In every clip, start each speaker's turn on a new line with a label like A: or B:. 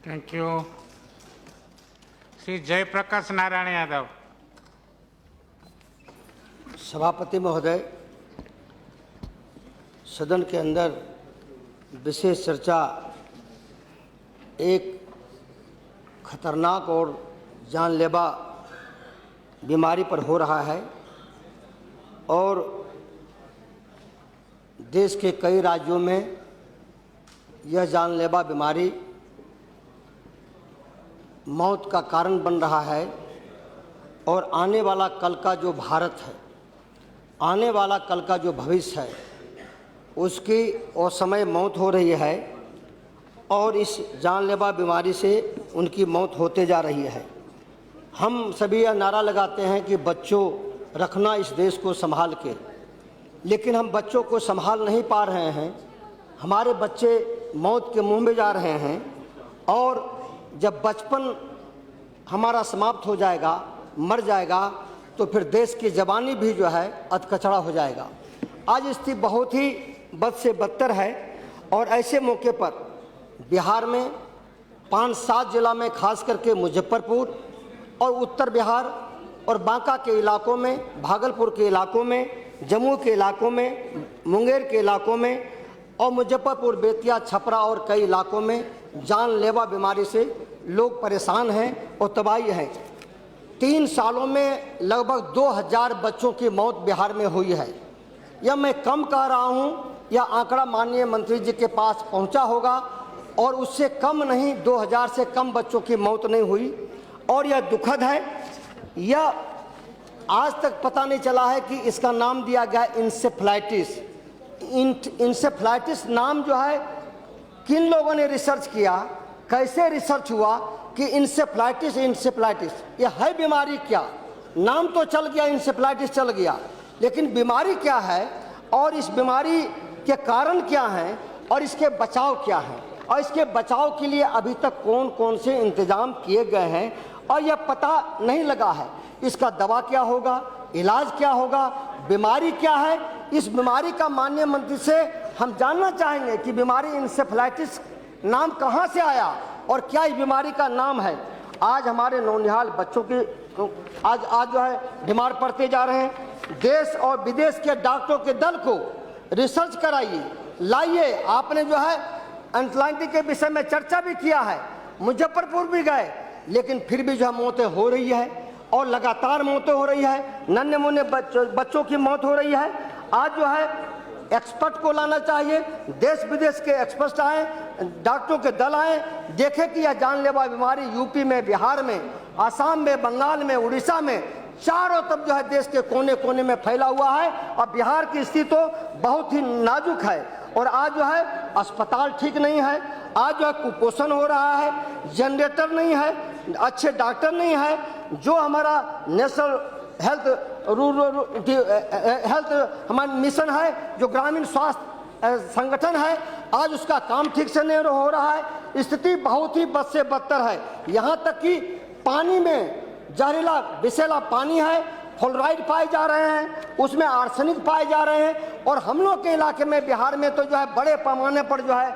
A: Thank you. Shri Jayaprakash Narayan Yadav.
B: सभापति महोदय, सदन के अंदर विशेष चर्चा एक खतरनाक और जानलेवा बीमारी पर हो रहा है और देश के कई राज्यों में यह जानलेवा बीमारी मौत का कारण बन रहा है और आने वाला कल का जो भारत है, आने वाला कल का जो भविष्य है, उसकी असमय मौत हो रही है और इस जानलेवा बीमारी से उनकी मौत होते जा रही है। हम सभी यह नारा लगाते हैं कि बच्चों रखना इस देश को संभाल के, लेकिन हम बच्चों को संभाल नहीं पा रहे हैं। हमारे बच्चे मौत के मुंह में जा रहे हैं और जब बचपन हमारा समाप्त हो जाएगा, मर जाएगा, तो फिर देश की जवानी भी जो है अधकचरा हो जाएगा। आज स्थिति बहुत ही बद से बदतर है और ऐसे मौके पर बिहार में 5-7 जिला में, खास करके मुजफ्फरपुर और उत्तर बिहार और बांका के इलाकों में, भागलपुर के इलाकों में, जम्मू के इलाकों में, मुंगेर के इलाकों में और मुजफ्फरपुर, बेतिया, छपरा और कई इलाकों में जानलेवा बीमारी से लोग परेशान हैं और तबाही है। 3 सालों में लगभग 2000 बच्चों की मौत बिहार में हुई है। यह मैं कम कह रहा हूँ, यह आंकड़ा माननीय मंत्री जी के पास पहुँचा होगा और उससे कम नहीं, 2000 से कम बच्चों की मौत नहीं हुई और यह दुखद है। यह आज तक पता नहीं चला है कि इसका नाम दिया गया इंसेफ्लाइटिस। इंसेफ्लाइटिस नाम जो है किन लोगों ने रिसर्च किया, कैसे रिसर्च हुआ कि इंसेफ्लाइटिस यह है बीमारी क्या? नाम तो चल गया, इंसेफ्लाइटिस चल गया, लेकिन बीमारी क्या है और इस बीमारी के कारण क्या हैं और इसके बचाव क्या हैं और इसके बचाव के लिए अभी तक कौन कौन से इंतजाम किए गए हैं और यह पता नहीं लगा है। इसका दवा क्या होगा, इलाज क्या होगा, बीमारी क्या है? इस बीमारी का माननीय मंत्री से हम जानना चाहेंगे कि बीमारी इंसेफ्लाइटिस नाम कहाँ से आया और क्या इस बीमारी का नाम है। आज हमारे नौनिहाल बच्चों की आज जो है बीमार पड़ते जा रहे हैं। देश और विदेश के डॉक्टरों के दल को रिसर्च कराइए, लाइए। आपने जो है एंथ्लाइटी के विषय में चर्चा भी किया है, मुजफ्फरपुर भी गए, लेकिन फिर भी जो है मौतें हो रही है और लगातार मौतें हो रही है। नन्हे मुन्ने बच्चों की मौत हो रही है। आज जो है एक्सपर्ट को लाना चाहिए, देश विदेश के एक्सपर्ट आए, डॉक्टरों के दल आए, देखें कि यह जानलेवा बीमारी यूपी में, बिहार में, आसाम में, बंगाल में, उड़ीसा में, चारों तरफ जो है देश के कोने कोने में फैला हुआ है और बिहार की स्थिति तो बहुत ही नाजुक है। और आज जो है अस्पताल ठीक नहीं है, आज जो है कुपोषण हो रहा है, जनरेटर नहीं है, अच्छे डॉक्टर नहीं है। जो हमारा नेशनल हेल्थ हमारा मिशन है, जो ग्रामीण स्वास्थ्य संगठन है, आज उसका काम ठीक से नहीं हो रहा है। स्थिति बहुत ही बद से बदतर है। यहाँ तक कि पानी में जहरीला विषैला पानी है, फ्लोराइड पाए जा रहे हैं, उसमें आर्सेनिक पाए जा रहे हैं और हम लोग के इलाके में, बिहार में तो जो है बड़े पैमाने पर जो है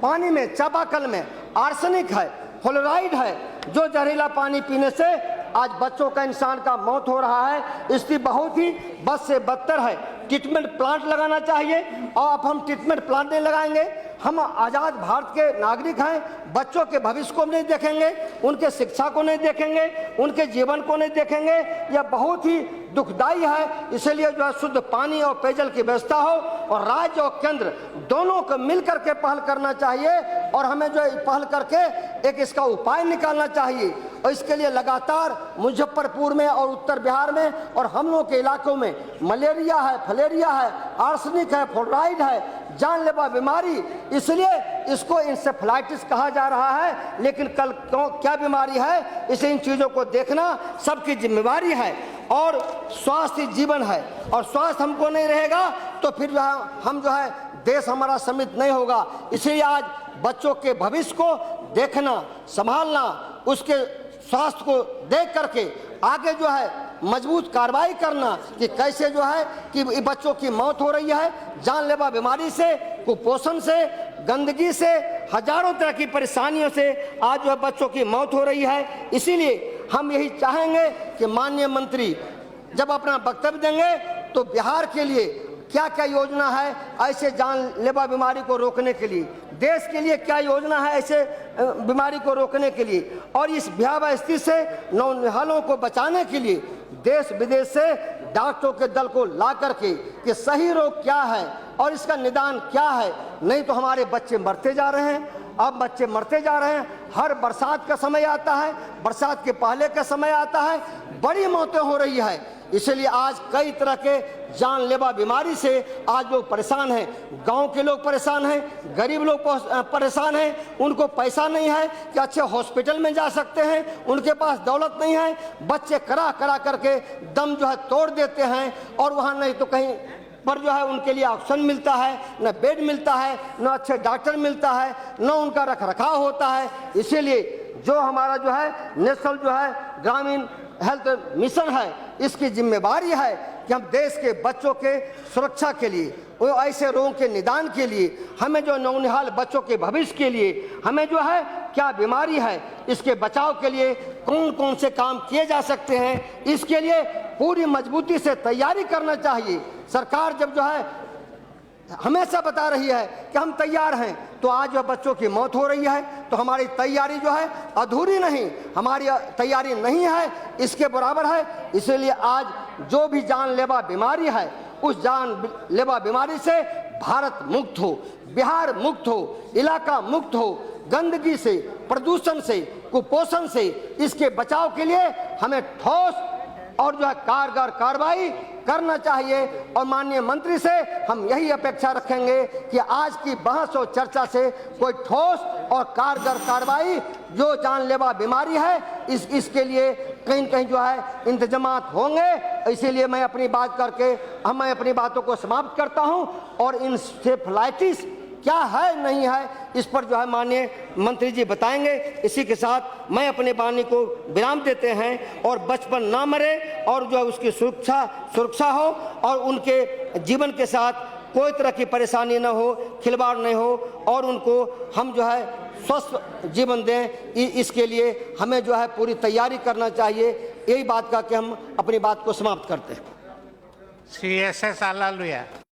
B: पानी में, चापाकल में आर्सेनिक है, फ्लोराइड है, जो जहरीला पानी पीने से आज बच्चों का, इंसान का मौत हो रहा है। स्थिति बहुत ही बद से बदतर है। ट्रीटमेंट प्लांट लगाना चाहिए और अब हम ट्रीटमेंट प्लांट नहीं लगाएंगे। हम आज़ाद भारत के नागरिक हैं, बच्चों के भविष्य को नहीं देखेंगे, उनके शिक्षा को नहीं देखेंगे, उनके जीवन को नहीं देखेंगे। यह बहुत ही दुखदायी है। इसलिए जो है शुद्ध पानी और पेयजल की व्यवस्था हो और राज्य और केंद्र दोनों को मिलकर के पहल करना चाहिए और हमें जो है पहल करके एक इसका उपाय निकालना चाहिए। और इसके लिए लगातार मुजफ्फरपुर में और उत्तर बिहार में और हम लोग के इलाकों में मलेरिया है, फलेरिया है, आर्सेनिक है, फ्लोराइड है, जानलेवा बीमारी, इसलिए इसको इंसेफ्लाइटिस कहा जा रहा है। लेकिन कल क्या बीमारी है, इसे इन चीज़ों को देखना सबकी जिम्मेवारी है और स्वास्थ्य जीवन है और स्वास्थ्य हमको नहीं रहेगा तो फिर हम जो है देश हमारा समृद्ध नहीं होगा। इसलिए आज बच्चों के भविष्य को देखना, संभालना, उसके स्वास्थ्य को देख करके आगे जो है मजबूत कार्रवाई करना कि कैसे जो है कि बच्चों की मौत हो रही है जानलेवा बीमारी से, कुपोषण से, गंदगी से हजारों तरह की परेशानियों से आज जो है बच्चों की मौत हो रही है। इसीलिए हम यही चाहेंगे कि माननीय मंत्री जब अपना वक्तव्य देंगे तो बिहार के लिए क्या क्या योजना है ऐसे जानलेवा बीमारी को रोकने के लिए, देश के लिए क्या योजना है ऐसे बीमारी को रोकने के लिए, और इस भयावह स्थिति से नौनिहालों को बचाने के लिए देश विदेश से डॉक्टरों के दल को ला करके कि सही रोग क्या है और इसका निदान क्या है। नहीं तो हमारे बच्चे मरते जा रहे हैं, अब बच्चे मरते जा रहे हैं। हर बरसात का समय आता है, बरसात के पहले का समय आता है, बड़ी मौतें हो रही है। इसलिए आज कई तरह के जानलेवा बीमारी से आज लोग परेशान हैं। गांव के लोग परेशान हैं, गरीब लोग परेशान हैं, उनको पैसा नहीं है कि अच्छे हॉस्पिटल में जा सकते हैं, उनके पास दौलत नहीं है। बच्चे करा करा करके दम जो है तोड़ देते हैं और वहाँ नहीं तो कहीं पर जो है उनके लिए ऑक्सीजन मिलता है, न बेड मिलता है, न अच्छे डॉक्टर मिलता है, न उनका रखरखाव होता है। इसीलिए जो हमारा जो है नेशनल जो है ग्रामीण हेल्थ मिशन है, इसकी जिम्मेवारी है कि हम देश के बच्चों के सुरक्षा के लिए, वो ऐसे रोगों के निदान के लिए, हमें जो नौनिहाल बच्चों के भविष्य के लिए हमें जो है क्या बीमारी है इसके बचाव के लिए कौन कौन से काम किए जा सकते हैं, इसके लिए पूरी मजबूती से तैयारी करना चाहिए। सरकार जब जो है हमेशा बता रही है कि हम तैयार हैं, तो आज जो बच्चों की मौत हो रही है तो हमारी तैयारी जो है अधूरी नहीं, हमारी तैयारी नहीं है, इसके बराबर है। इसलिए आज जो भी जानलेवा बीमारी है उस जानलेवा बीमारी से भारत मुक्त हो, बिहार मुक्त हो, इलाका मुक्त हो, गंदगी से, प्रदूषण से, कुपोषण से, इसके बचाव के लिए हमें ठोस और जो है कारगर कार्रवाई करना चाहिए। और माननीय मंत्री से हम यही अपेक्षा रखेंगे कि आज की बहस और चर्चा से कोई ठोस और कारगर कार्रवाई जो जानलेवा बीमारी है इसके लिए कहीं न कहीं जो है इंतजामात होंगे। इसीलिए मैं अपनी बातों को समाप्त करता हूं और इंसेफेलाइटिस क्या है नहीं है इस पर जो है माननीय मंत्री जी बताएंगे। इसी के साथ मैं अपने वाणी को विराम देते हैं और बचपन ना मरे और जो है उसकी सुरक्षा हो और उनके जीवन के साथ कोई तरह की परेशानी न हो, खिलवाड़ नहीं हो और उनको हम जो है स्वस्थ जीवन दें। इसके लिए हमें जो है पूरी तैयारी करना चाहिए। यही बात का कि हम अपनी बात को समाप्त करते हैं।
A: CSS Alaluya।